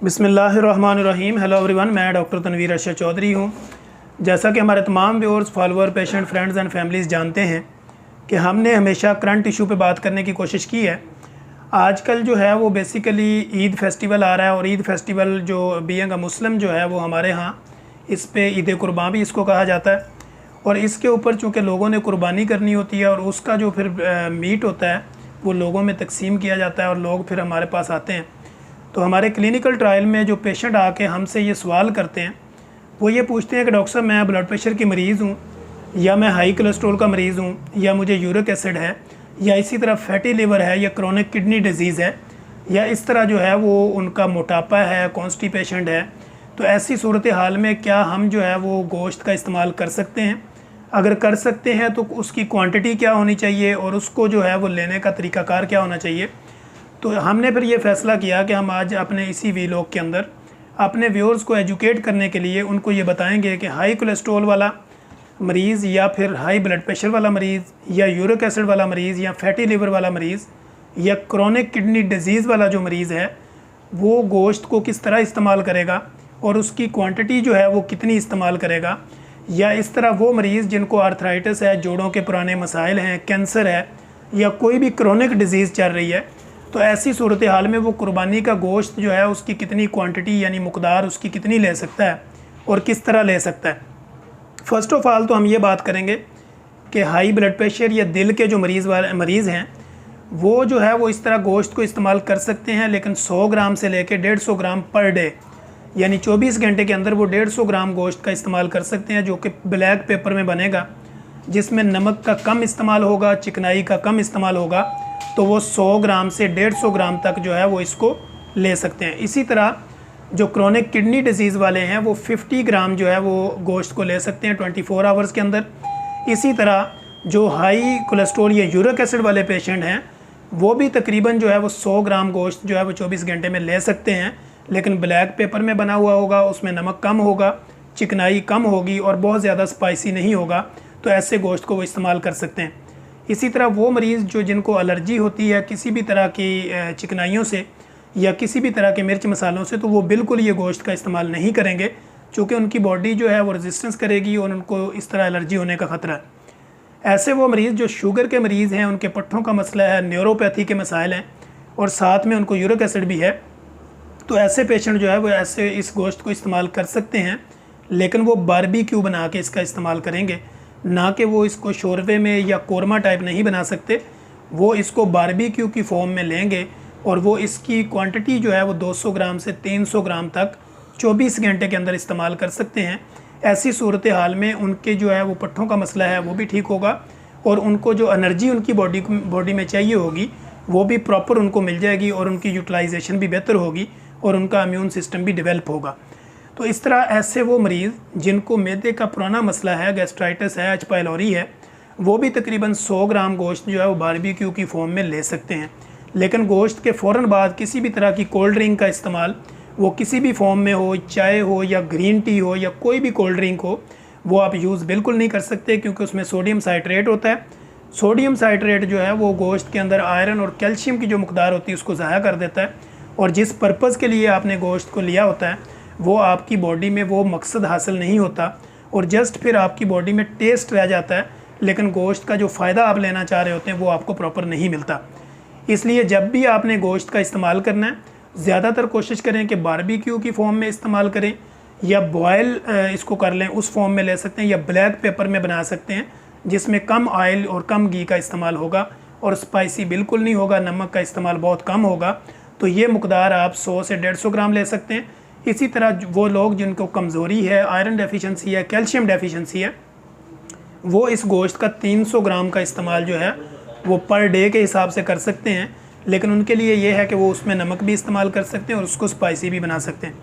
बिस्मिल्लाहिर्रहमानिर्रहीम। Hello everyone, मैं doctor Tanveer Arshad Chaudhary हूँ। जैसा कि हमारे तमाम viewers, follower, patient, friends and families जानते हैं कि हमने हमेशा करंट इशू पे बात करने की कोशिश की है। आजकल जो है वो बेसिकली ईद फेस्टिवल आ रहा है और ईद फेस्टिवल जो बीइंग अ मुस्लिम जो है वो हमारे यहाँ इस पे ईद कुर्बान भी इसको कहा जाता है। और इसके ऊपर चूँकि लोगों ने कुर्बानी करनी होती है और उसका जो फिर मीट होता है वो लोगों में तकसीम किया जाता है और लोग फिर हमारे पास आते हैं। तो हमारे क्लिनिकल ट्रायल में जो पेशेंट आके हमसे ये सवाल करते हैं वो ये पूछते हैं कि डॉक्टर साहब मैं ब्लड प्रेशर की मरीज़ हूँ, या मैं हाई कोलेस्ट्रॉल का मरीज़ हूँ, या मुझे यूरिक एसिड है, या इसी तरह फैटी लिवर है, या क्रोनिक किडनी डिजीज़ है, या इस तरह जो है वो उनका मोटापा है, कॉन्स्टिपेशन है। तो ऐसी सूरत हाल में क्या हम जो है वो गोश्त का इस्तेमाल कर सकते हैं? अगर कर सकते हैं तो उसकी क्वांटिटी क्या होनी चाहिए और उसको जो है वो लेने का तरीक़ाकार क्या होना चाहिए? तो हमने फिर ये फ़ैसला किया कि हम आज अपने इसी वीलॉग के अंदर अपने व्यूअर्स को एजुकेट करने के लिए उनको ये बताएंगे कि हाई कोलेस्ट्रॉल वाला मरीज़, या फिर हाई ब्लड प्रेशर वाला मरीज़, या यूरिक एसिड वाला मरीज़, या फैटी लिवर वाला मरीज़, या क्रोनिक किडनी डिजीज़ वाला जो मरीज़ है वो गोश्त को किस तरह इस्तेमाल करेगा और उसकी क्वांटिटी जो है वो कितनी इस्तेमाल करेगा। या इस तरह वो मरीज़ जिनको आर्थराइटिस है, जोड़ों के पुराने मसाइल हैं, कैंसर है, या कोई भी क्रोनिक डिजीज़ चल रही है, तो ऐसी सूरत हाल में वो कुर्बानी का गोश्त जो है उसकी कितनी क्वांटिटी यानी मुकदार उसकी कितनी ले सकता है और किस तरह ले सकता है। फ़र्स्ट ऑफ़ ऑल तो हम ये बात करेंगे कि हाई ब्लड प्रेशर या दिल के जो मरीज़ हैं वो जो है वो इस तरह गोश्त को इस्तेमाल कर सकते हैं, लेकिन 100 ग्राम से लेकर 150 ग्राम पर डे, यानी 24 घंटे के अंदर वो 150 ग्राम गोश्त का इस्तेमाल कर सकते हैं, जो कि ब्लैक पेपर में बनेगा, जिसमें नमक का कम इस्तेमाल होगा, चिकनाई का कम इस्तेमाल होगा। तो वो 100 ग्राम से 150 ग्राम तक जो है वो इसको ले सकते हैं। इसी तरह जो क्रोनिक किडनी डिजीज़ वाले हैं वो 50 ग्राम जो है वो गोश्त को ले सकते हैं 24 आवर्स के अंदर। इसी तरह जो हाई कोलेस्ट्रॉल या यूरिक एसिड वाले पेशेंट हैं वो भी तकरीबन जो है वो 100 ग्राम गोश्त जो है वो 24 घंटे में ले सकते हैं, लेकिन ब्लैक पेपर में बना हुआ होगा, उसमें नमक कम होगा, चिकनाई कम होगी और बहुत ज़्यादा स्पाइसी नहीं होगा। तो ऐसे गोश्त को वो इस्तेमाल कर सकते हैं। इसी तरह वो मरीज़ जो जिनको एलर्जी होती है किसी भी तरह की चिकनाइयों से या किसी भी तरह के मिर्च मसालों से, तो वो बिल्कुल ये गोश्त का इस्तेमाल नहीं करेंगे, चूँकि उनकी बॉडी जो है वो रेजिस्टेंस करेगी और उनको इस तरह एलर्जी होने का ख़तरा है। ऐसे वो मरीज़ जो शुगर के मरीज़ हैं, उनके पट्ठों का मसला है, न्यूरोपैथी के मसाइल हैं और साथ में उनको यूरिक एसिड भी है, तो ऐसे पेशेंट जो है वो ऐसे इस गोश्त को इस्तेमाल कर सकते हैं, लेकिन वो बारबेक्यू बना के इसका इस्तेमाल करेंगे, ना कि वो इसको शोरवे में या कोरमा टाइप नहीं बना सकते। वो इसको बारबेक्यू की फॉर्म में लेंगे और वो इसकी क्वांटिटी जो है वो 200 ग्राम से 300 ग्राम तक 24 घंटे के अंदर इस्तेमाल कर सकते हैं। ऐसी सूरत हाल में उनके जो है वो पट्ठों का मसला है वो भी ठीक होगा और उनको जो एनर्जी उनकी बॉडी में चाहिए होगी वो भी प्रॉपर उनको मिल जाएगी और उनकी यूटिलाइजेशन भी बेहतर होगी और उनका इम्यून सिस्टम भी डेवलप होगा। तो इस तरह ऐसे वो मरीज़ जिनको मैदे का पुराना मसला है, गैस्ट्राइटिस है, एच पाइलोरी है, वो भी तकरीबन 100 ग्राम गोश्त जो है वो बारबेक्यू की फॉर्म में ले सकते हैं। लेकिन गोश्त के फ़ौरन बाद किसी भी तरह की कोल्ड ड्रिंक का इस्तेमाल, वो किसी भी फॉर्म में हो, चाय हो या ग्रीन टी हो या कोई भी कोल्ड ड्रिंक हो, वो आप यूज़ बिल्कुल नहीं कर सकते, क्योंकि उसमें सोडियम साइट्रेट होता है। सोडियम साइट्रेट जो है वो गोश्त के अंदर आयरन और कैल्शियम की जो मकदार होती है उसको ज़ाया कर देता है, और जिस पर्पज़ के लिए आपने गोश्त को लिया होता है वो आपकी बॉडी में वो मकसद हासिल नहीं होता और जस्ट फिर आपकी बॉडी में टेस्ट रह जाता है, लेकिन गोश्त का जो फ़ायदा आप लेना चाह रहे होते हैं वो आपको प्रॉपर नहीं मिलता। इसलिए जब भी आपने गोश्त का इस्तेमाल करना है, ज़्यादातर कोशिश करें कि बारबेक्यू की फॉर्म में इस्तेमाल करें, या बॉयल इसको कर लें, उस फॉर्म में ले सकते हैं, या ब्लैक पेपर में बना सकते हैं जिसमें कम ऑयल और कम घी का इस्तेमाल होगा और स्पाइसी बिल्कुल नहीं होगा, नमक का इस्तेमाल बहुत कम होगा। तो ये मकदार आप 100 से 150 ग्राम ले सकते हैं। इसी तरह वो लोग जिनको कमज़ोरी है, आयरन डेफिशिएंसी है, कैल्शियम डेफिशिएंसी है, वो इस गोश्त का 300 ग्राम का इस्तेमाल जो है वो पर डे के हिसाब से कर सकते हैं, लेकिन उनके लिए ये है कि वो उसमें नमक भी इस्तेमाल कर सकते हैं और उसको स्पाइसी भी बना सकते हैं।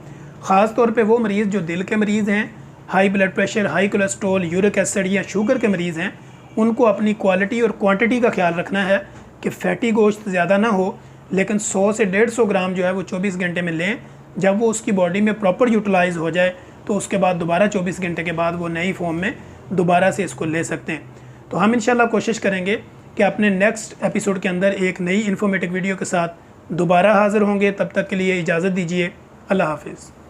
ख़ास तौर पे वो मरीज़ जो दिल के मरीज़ हैं, high blood pressure, high cholesterol, uric acid या शुगर के मरीज़ हैं, उनको अपनी क्वालिटी और क्वांटिटी का ख्याल रखना है कि फ़ैटी गोश्त ज़्यादा ना हो, लेकिन 100 से 150 ग्राम जो है वो 24 घंटे में लें। जब वो उसकी बॉडी में प्रॉपर यूटिलाइज़ हो जाए तो उसके बाद दोबारा 24 घंटे के बाद वो नई फॉर्म में दोबारा से इसको ले सकते हैं। तो हम इंशाल्लाह कोशिश करेंगे कि अपने नेक्स्ट एपिसोड के अंदर एक नई इन्फॉर्मेटिव वीडियो के साथ दोबारा हाज़िर होंगे। तब तक के लिए इजाज़त दीजिए। अल्लाह हाफिज़।